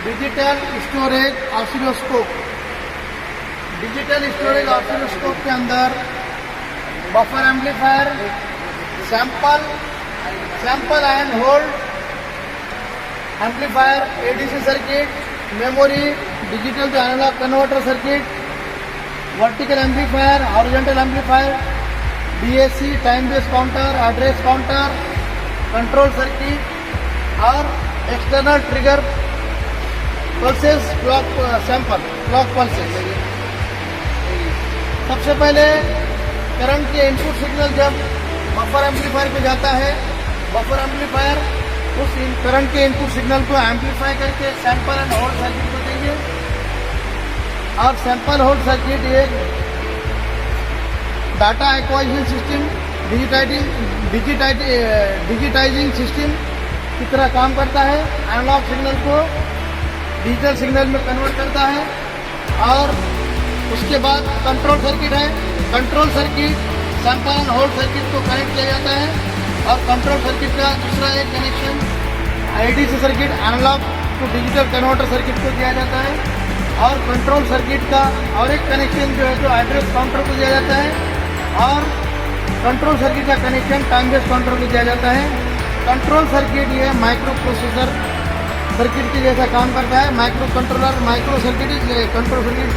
Digital storage oscilloscope. Digital storage oscilloscope के अंदर buffer amplifier, sample and hold amplifier, ADC circuit, memory, digital to analog converter circuit, vertical amplifier, horizontal amplifier, DAC, time base counter, address counter, control circuit और external trigger pulses, clock pulses. सबसे पहले current के input signal जब buffer amplifier पे जाता है, buffer amplifier उस current के इनपुट सिग्नल को एम्पलीफाई करके सैंपल एंड होल्ड सर्किट को देंगे। और सैंपल होल्ड सर्किट एक data acquisition system, digitizing system की तरह काम करता है। एनालॉग सिग्नल को डिजिटल सिग्नल में कन्वर्ट करता है। और उसके बाद कंट्रोल सर्किट है। Control circuit sample and hold circuit को कनेक्ट किया जाता है। और कंट्रोल सर्किट का दूसरा एक connection ADC circuit, analog to digital converter circuit को दिया जाता है। और कंट्रोल सर्किट का और एक कनेक्शन जो है जो एड्रेस काउंटर को दिया जाता है। और कंट्रोल सर्किट का कनेक्शन टाइम बेस काउंटर को दिया जाता है। कंट्रोल सर्किट ये माइक्रो प्रोसेसर सर्किट के जैसा काम करता है। Microcontroller, micro circuit is control circuit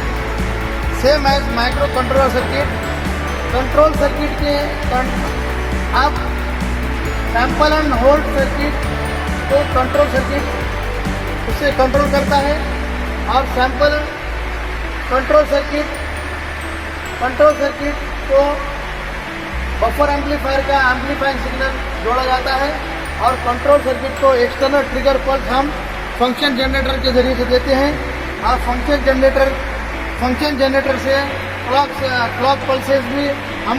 same as microcontroller circuit. Control circuit के अब सैंपल एंड होल्ड सर्किट को कंट्रोल सर्किट उसे कंट्रोल करता है। और सैंपल कंट्रोल सर्किट को बफर एम्पलीफायर का एम्पलीफाइंग सिग्नल जोड़ा जाता है। और कंट्रोल सर्किट को एक्सटर्नल ट्रिगर पल्स हम फंक्शन जनरेटर के जरिए से देते हैं। और फंक्शन जनरेटर से क्लॉक पल्सेस भी हम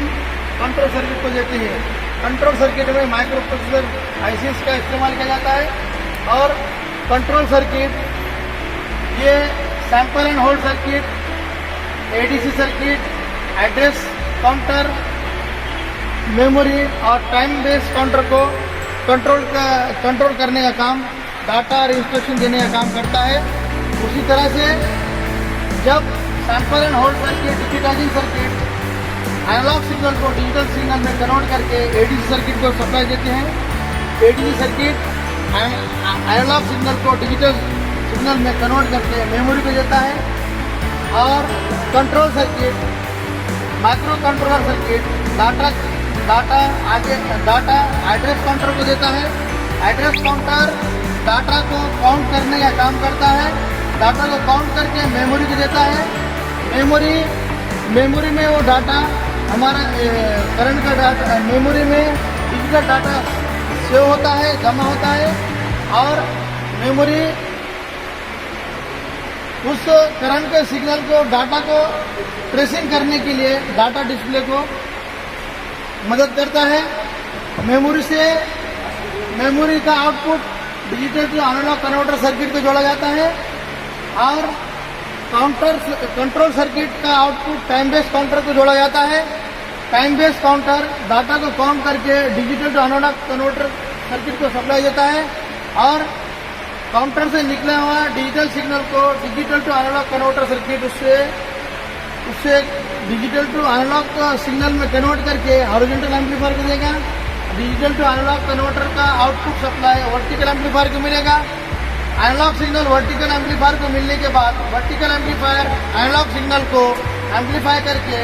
कंट्रोल सर्किट को देते हैं। कंट्रोल सर्किट में माइक्रो प्रोसेसर आईसीएस का इस्तेमाल किया जाता है। और कंट्रोल सर्किट ये sample and hold circuit, ADC circuit, address counter, memory और टाइम बेस काउंटर को कंट्रोल करने का काम, डाटा और इंस्ट्रक्शन देने का काम करता है। उसी तरह से जब sample and hold circuit, digitizing circuit analog signal को डिजिटल सिग्नल में कन्वर्ट करके एडीसी सर्किट को सप्लाई देते हैं। एडीसी सर्किट एनालॉग सिग्नल को डिजिटल सिग्नल में कन्वर्ट करके मेमोरी को देता है। और control circuit, microcontroller circuit data address counter को देता है। एड्रेस काउंटर डाटा को काउंट करने का काम करता है। डाटा को काउंट करके मेमोरी को देता है। मेमोरी में वो डाटा हमारा करंट का डाटा मेमोरी में डिजिटल डाटा सेव होता है, जमा होता है। और मेमोरी उस करंट के सिग्नल को, डाटा को ट्रेसिंग करने के लिए डाटा डिस्प्ले को मदद करता है। मेमोरी का output digital to analog converter circuit को जोड़ा जाता है। और कंट्रोल सर्किट का output time base counter data जोड़ा जाता है। टाइम बेस काउंटर डाटा को काउंट करके digital to analog converter circuit को सप्लाई देता है। और काउंटर से निकला हुआ डिजिटल सिग्नल को digital to analog converter circuit उससे डिजिटल टू एनालॉग सिग्नल में कन्वर्ट करके हॉरिजॉन्टल एम्पलीफायर को देगा। डिजिटल टू एनालॉग कन्वर्टर का आउटपुट सप्लाई वर्टिकल एम्पलीफायर को मिलेगा। एनालॉग सिग्नल वर्टिकल एम्पलीफायर को मिलने के बाद वर्टिकल एम्पलीफायर एनालॉग सिग्नल को एम्पलीफाई करके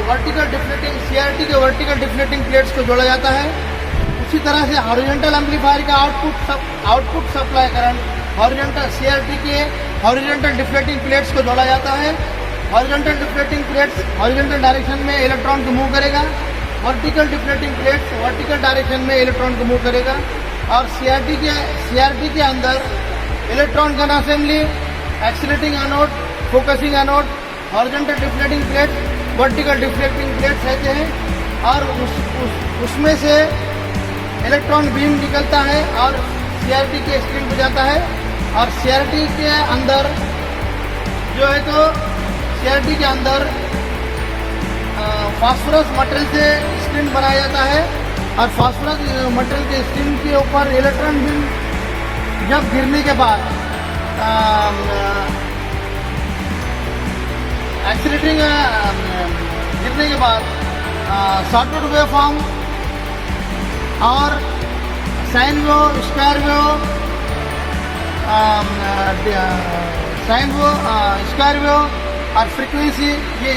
वर्टिकल डिफ्लेक्टिंग सीआरटी के वर्टिकल डिफ्लेक्टिंग प्लेट्स को जोड़ा जाता है। उसी तरह से हॉरिजॉन्टल एम्पलीफायर का output supply current horizontal CRT के हॉरिजॉन्टल डिफ्लेक्टिंग प्लेट्स को जोड़ा जाता है। Horizontal deflecting plates horizontal direction में इलेक्ट्रॉन को मूव करेगा। Vertical deflecting plates vertical direction में इलेक्ट्रॉन को मूव करेगा। और सीआरटी के अंदर electron gun assembly, accelerating anode, focusing anode, horizontal deflecting plates, vertical deflecting plates रहते हैं। और उसमें से इलेक्ट्रॉन बीम निकलता है और सीआरटी के स्क्रीन पर जाता है। और सीआरटी के अंदर जो है तो सीआरटी के अंदर फास्फोरस मटेरियल से स्क्रीन बनाया जाता है। और फास्फोरस मटेरियल के स्क्रीन के ऊपर इलेक्ट्रॉन बीम जब गिरने के बाद एक्सीलेटिंग गिरने के बाद शॉर्टकट वेव फॉर्म और sine wave, square wave, sine wave, square wave और फ्रीक्वेंसी, ये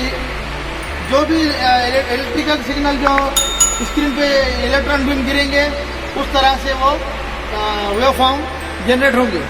जो भी इलेक्ट्रिकल सिग्नल जो स्क्रीन पे इलेक्ट्रॉन बीम गिरेंगे उस तरह से वो वेव फॉर्म जनरेट होंगे।